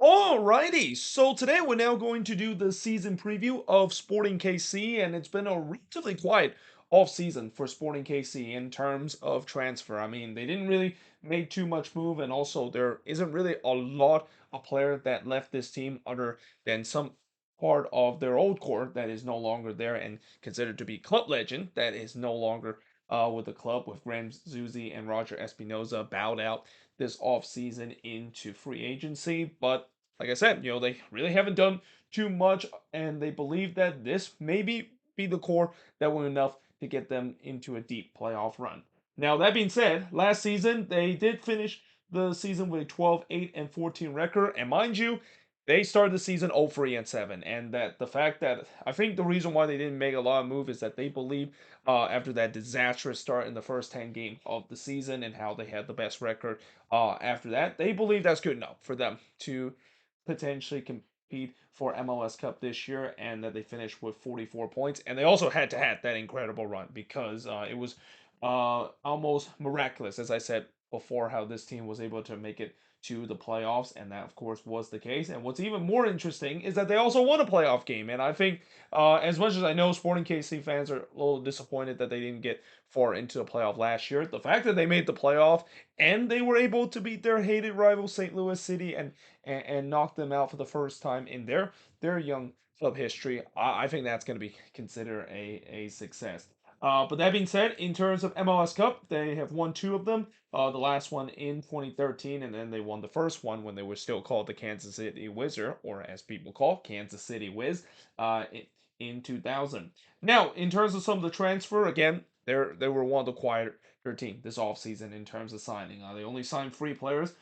Alrighty, so today we're now going to do the season preview of Sporting KC, and it's been a relatively quiet off season for Sporting KC in terms of transfer. I mean, they didn't really make too much move, and also there isn't really a lot of player that left this team other than some part of their old core that is no longer there and considered to be club legend that is no longer with the club, with Graham Zuzi and Roger Espinoza bowed out this offseason into free agency. But like I said, they really haven't done too much, and they believe that this maybe be the core that will enough to get them into a deep playoff run. Now, that being said, last season they did finish the season with a 12-8-14 record, and mind you, they started the season 0-3-7, and that the fact that I think the reason why they didn't make a lot of moves is that they believe after that disastrous start in the first 10 games of the season and how they had the best record after that, they believe that's good enough for them to potentially compete for MLS Cup this year, and that they finished with 44 points. And they also had to have that incredible run because it was almost miraculous, as I said before, how this team was able to make it to the playoffs, and that of course was the case. And what's even more interesting is that they also won a playoff game. And I think, as much as I know Sporting KC fans are a little disappointed that they didn't get far into the playoff last year, the fact that they made the playoff and they were able to beat their hated rival St. Louis City and knock them out for the first time in their young club history, I think that's going to be considered a success. But that being said, in terms of MLS Cup, they have won two of them. The last one in 2013, and then they won the first one when they were still called the Kansas City Wizard, or as people call Kansas City Wiz, in 2000. Now, in terms of some of the transfer, again, they were one of the quieter team this offseason in terms of signing. They only signed three players.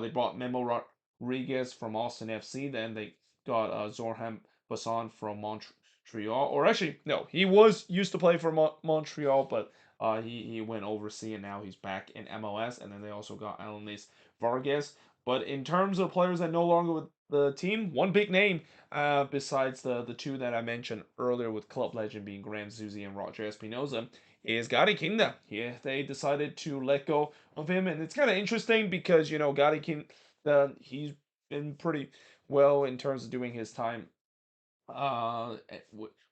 They brought Memo Rodriguez from Austin FC. Then they got Zorham Bassan from Montreal. Or actually, no, he was used to play for Montreal, but he went overseas and now he's back in MLS. And then they also got Alanis Vargas. But in terms of players that no longer with the team, one big name besides the two that I mentioned earlier with club legend being Graham Zuzi and Roger Espinoza is Gary Kinda. Yeah, they decided to let go of him, and it's kind of interesting because Gary Kinda, he's been pretty well in terms of doing his time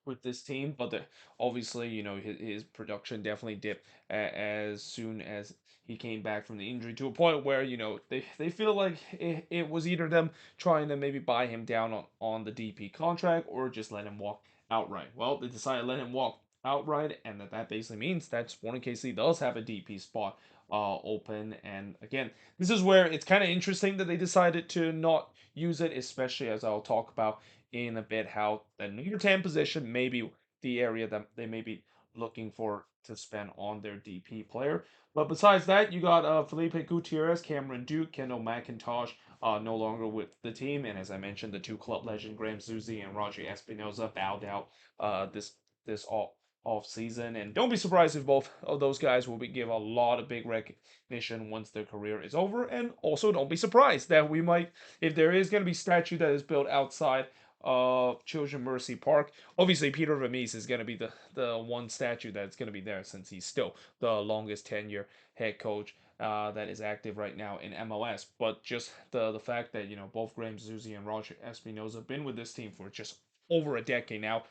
with this team, but obviously, his production definitely dipped as soon as he came back from the injury to a point where they feel like it was either them trying to maybe buy him down on the DP contract or just let him walk outright. Well, they decided to let him walk outright, and that basically means that Sporting KC does have a DP spot open. And again, this is where it's kind of interesting that they decided to not use it, especially as I'll talk about in a bit how the number 10 position may be the area that they may be looking for to spend on their DP player. But besides that, you got Felipe Gutierrez, Cameron Duke, Kendall McIntosh, no longer with the team. And as I mentioned, the two club legend Graham Zuzi and Roger Espinoza bowed out this off season. And don't be surprised if both of those guys will be give a lot of big recognition once their career is over. And also don't be surprised that we might, if there is going to be statue that is built outside of Children Mercy Park. Obviously, Peter Vermees is going to be the one statue that's going to be there since he's still the longest tenure head coach that is active right now in MLS. But just the fact that both Graham Zuzi and Roger Espinoza have been with this team for just over a decade now,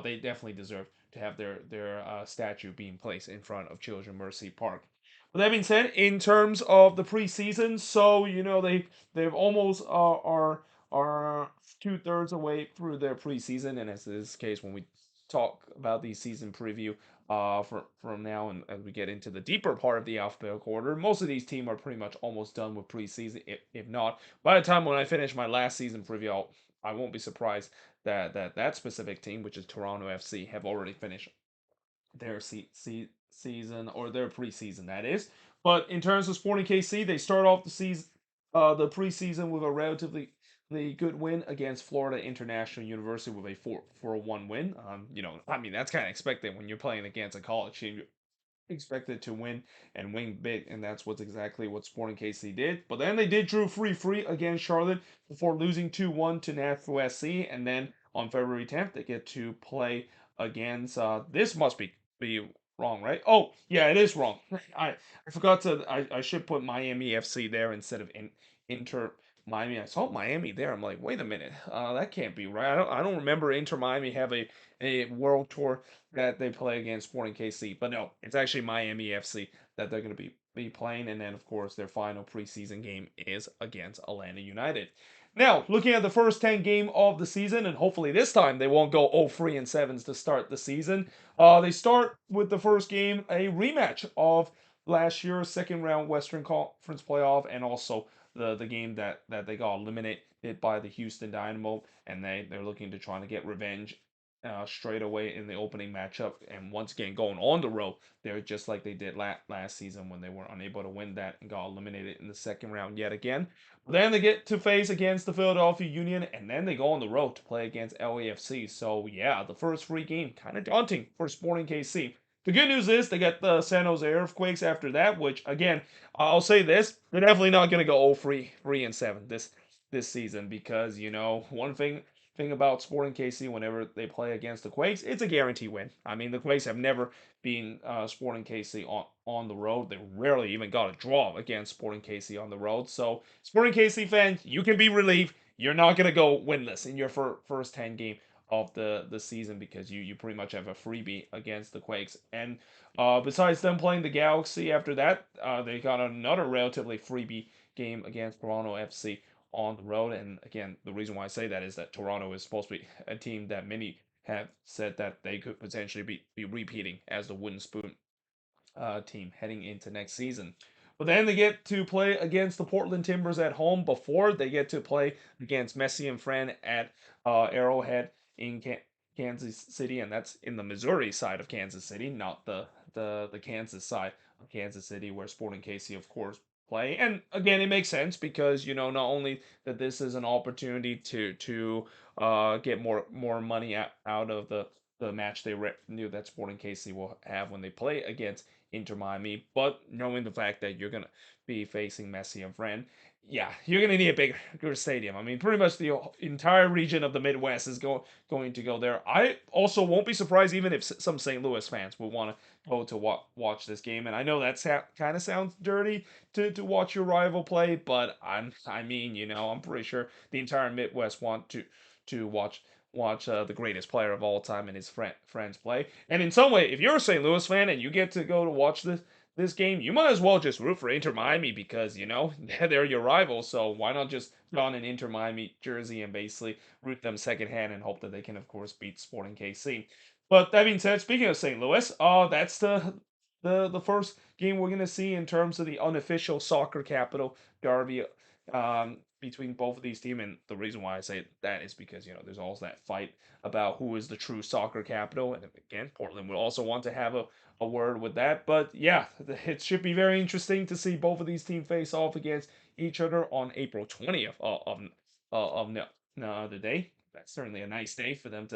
they definitely deserve to have their statue being placed in front of Children Mercy Park. With that being said, in terms of the preseason, so they've almost are 2/3 away through their preseason, and as is the case when we talk about the season preview from now and as we get into the deeper part of the alphabetical order, most of these teams are pretty much almost done with preseason. If not, by the time when I finish my last season preview, I won't be surprised that specific team, which is Toronto FC, have already finished their season or their preseason, that is. But in terms of Sporting KC, they start off the preseason with a relatively good win against Florida International University with a 4-1 win. I mean that's kind of expected when you're playing against a college team. You're expected to win and win big, and that's what's exactly what Sporting KC did. But then they did drew free against Charlotte before losing 2-1 to Nashville SC, and then on February 10th they get to play against. This must be wrong, right? Oh, yeah, it is wrong. I forgot to. I should put Miami FC there instead of Inter Miami. I saw Miami there. I'm like, wait a minute, that can't be right. I don't remember Inter Miami have a world tour that they play against Sporting KC, but no, it's actually Miami FC that they're going to be playing, and then of course their final preseason game is against Atlanta United. Now, looking at the first 10 game of the season, and hopefully this time they won't go 0-3 and 7s to start the season. They start with the first game, a rematch of last year's second round Western Conference playoff, and also the game that they got eliminated by the Houston Dynamo, and they're looking to try to get revenge straight away in the opening matchup, and once again going on the road. They're just like they did last season when they were unable to win that and got eliminated in the second round yet again. Then they get to face against the Philadelphia Union, and then they go on the road to play against LAFC. So yeah, the first free game kind of daunting for Sporting KC. The good news is they get the San Jose Earthquakes after that, which again, I'll say this: they're definitely not going to go 0-3 and 7 this season, because one thing about Sporting KC whenever they play against the Quakes, it's a guarantee win. I mean, the Quakes have never been Sporting KC on the road. They rarely even got a draw against Sporting KC on the road. So, Sporting KC fans, you can be relieved. You're not going to go winless in your first 10 game of the season, because you pretty much have a freebie against the Quakes. And besides them playing the Galaxy after that, they got another relatively freebie game against Toronto FC on the road. And again, the reason why I say that is that Toronto is supposed to be a team that many have said that they could potentially be repeating as the wooden spoon team heading into next season. But then they get to play against the Portland Timbers at home before they get to play against Messi and Fran at Arrowhead in Kansas City, and that's in the Missouri side of Kansas City, not the Kansas side of Kansas City, where Sporting KC, of course, play. And again, it makes sense because not only that this is an opportunity to get more money out of the match they knew that Sporting KC will have when they play against Inter Miami, but knowing the fact that you're gonna be facing Messi and Fran, yeah, you're gonna need a bigger stadium. I mean, pretty much the entire region of the Midwest is going to go there. I also won't be surprised even if some St. Louis fans would want to go to watch this game. And I know that kind of sounds dirty to watch your rival play, but I mean, I'm pretty sure the entire Midwest want to watch the greatest player of all time and his friends play. And in some way, if you're a St. Louis fan and you get to go to watch this game, you might as well just root for Inter Miami, because they're your rivals. So why not just don an Inter Miami jersey and basically root them secondhand and hope that they can, of course, beat Sporting KC. But that being said, speaking of St. Louis, that's the first game we're gonna see in terms of the unofficial soccer capital derby between both of these teams. And the reason why I say that is because there's always that fight about who is the true soccer capital. And again, Portland will also want to have a word with that. But yeah, it should be very interesting to see both of these teams face off against each other on April 20th of no other day. That's certainly a nice day for them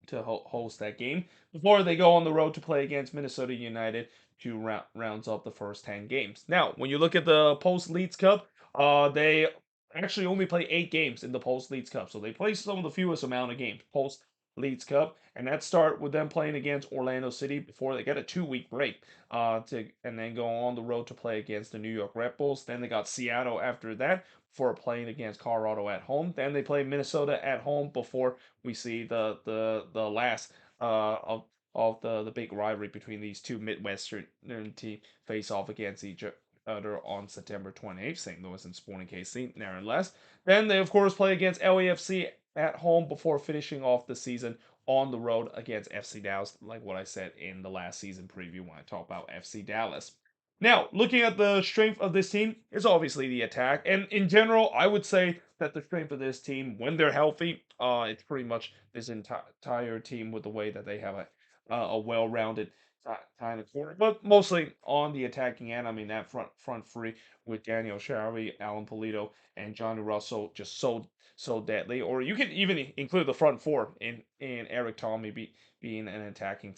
to host that game before they go on the road to play against Minnesota United to rounds up the first 10 games. Now, when you look at the Post Leeds Cup, they actually only play 8 games in the Post Leeds Cup, so they play some of the fewest amount of games Post Leeds Cup, and that start with them playing against Orlando City before they get a 2 week break, and then go on the road to play against the New York Red Bulls. Then they got Seattle after that for playing against Colorado at home. Then they play Minnesota at home before we see the last of the big rivalry between these two Midwestern teams face off against each other on September 28th, St. Louis and Sporting KC, nevertheless. Then they, of course, play against LAFC at home before finishing off the season on the road against FC Dallas, like what I said in the last season preview when I talked about FC Dallas. Now, looking at the strength of this team, is obviously the attack. And in general, I would say that the strength of this team, when they're healthy, it's pretty much this entire team with the way that they have a well-rounded kind of corner, but mostly on the attacking end. I mean, that front three with Daniel Sharvey, Alan Polito, and Johnny Russell just so deadly. Or you could even include the front four in Eric Tommy being an attacking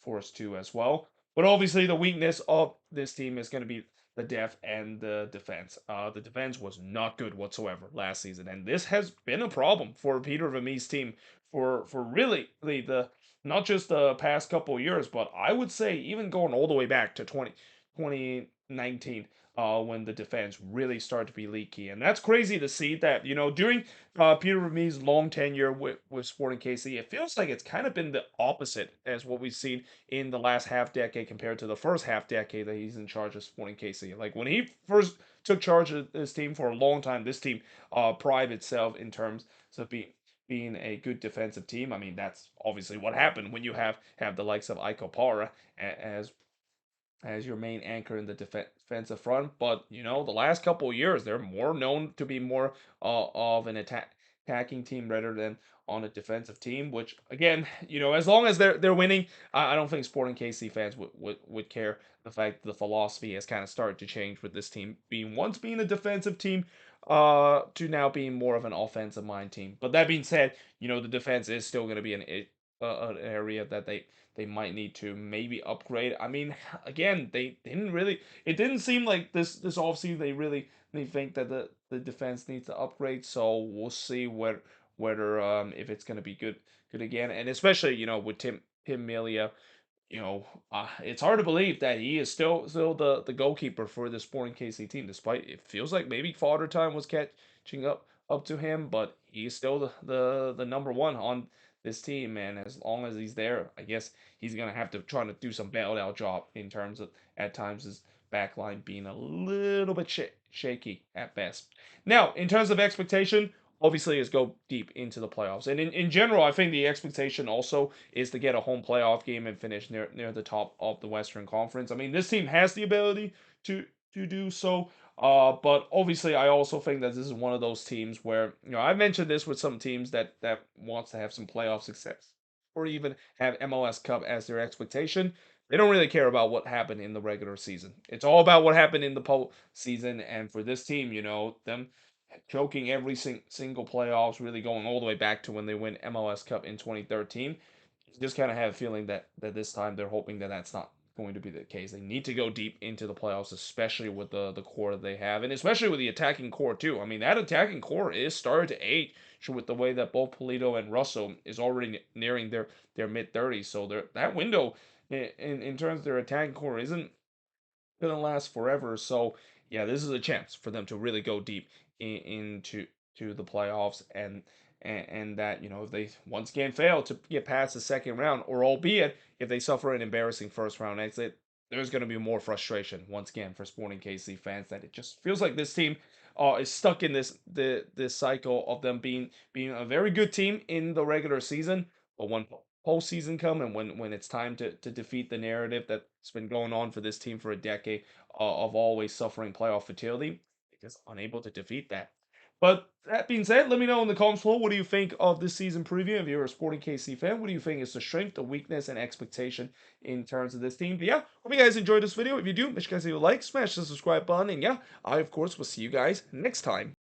force too as well. But obviously, the weakness of this team is going to be the depth and the defense. The defense was not good whatsoever last season, and this has been a problem for Peter Vermeer's team for really the not just the past couple of years, but I would say even going all the way back to 2019. when the defense really started to be leaky. And that's crazy to see that, during Peter Vermeer's long tenure with Sporting KC, it feels like it's kind of been the opposite as what we've seen in the last half decade compared to the first half decade that he's in charge of Sporting KC. Like when he first took charge of this team for a long time, this team prided itself in terms of being a good defensive team. I mean, that's obviously what happened when you have the likes of Iko Para as your main anchor in the defensive front. But the last couple of years, they're more known to be more of an attacking team rather than on a defensive team. Which again, as long as they're winning, I don't think Sporting KC fans would care. The fact that the philosophy has kind of started to change with this team being a defensive team. To now being more of an offensive mind team. But that being said, the defense is still going to be an area that they might need to maybe upgrade. I mean, again, they didn't really. It didn't seem like this offseason they think that the defense needs to upgrade. So we'll see whether if it's gonna be good again, and especially with Tim Melia, it's hard to believe that he is still the goalkeeper for the Sporting KC team, despite it feels like maybe Father Time was catching up to him, but he's still the number one on this team, and as long as he's there, I guess he's gonna have to try to do some bailout job in terms of at times his back line being a little bit shaky at best. Now, in terms of expectation, obviously is go deep into the playoffs. And in general, I think the expectation also is to get a home playoff game and finish near the top of the Western Conference. I mean, this team has the ability to do so. But obviously, I also think that this is one of those teams where I mentioned this with some teams that wants to have some playoff success or even have MLS Cup as their expectation. They don't really care about what happened in the regular season. It's all about what happened in the postseason. And for this team, them choking every single playoffs, really going all the way back to when they win MLS Cup in 2013. You just kind of have a feeling that this time they're hoping that that's not going to be the case. They need to go deep into the playoffs, especially with the core that they have, and especially with the attacking core too. I mean, that attacking core is starting to age with the way that both Polito and Russell is already nearing their mid 30s. So that window in terms of their attacking core isn't gonna last forever. So yeah, this is a chance for them to really go deep into the playoffs and that if they once again fail to get past the second round, or albeit if they suffer an embarrassing first round exit, there's going to be more frustration once again for Sporting KC fans that it just feels like this team is stuck in this cycle of them being a very good team in the regular season, but when postseason come and when it's time to defeat the narrative that's been going on for this team for a decade of always suffering playoff futility, they're just unable to defeat that. But that being said, let me know in the comments below what do you think of this season preview. If you're a Sporting KC fan, what do you think is the strength, the weakness, and expectation in terms of this team? But yeah, hope you guys enjoyed this video. If you do, make sure you guys leave a like, smash the subscribe button, and yeah, I of course will see you guys next time.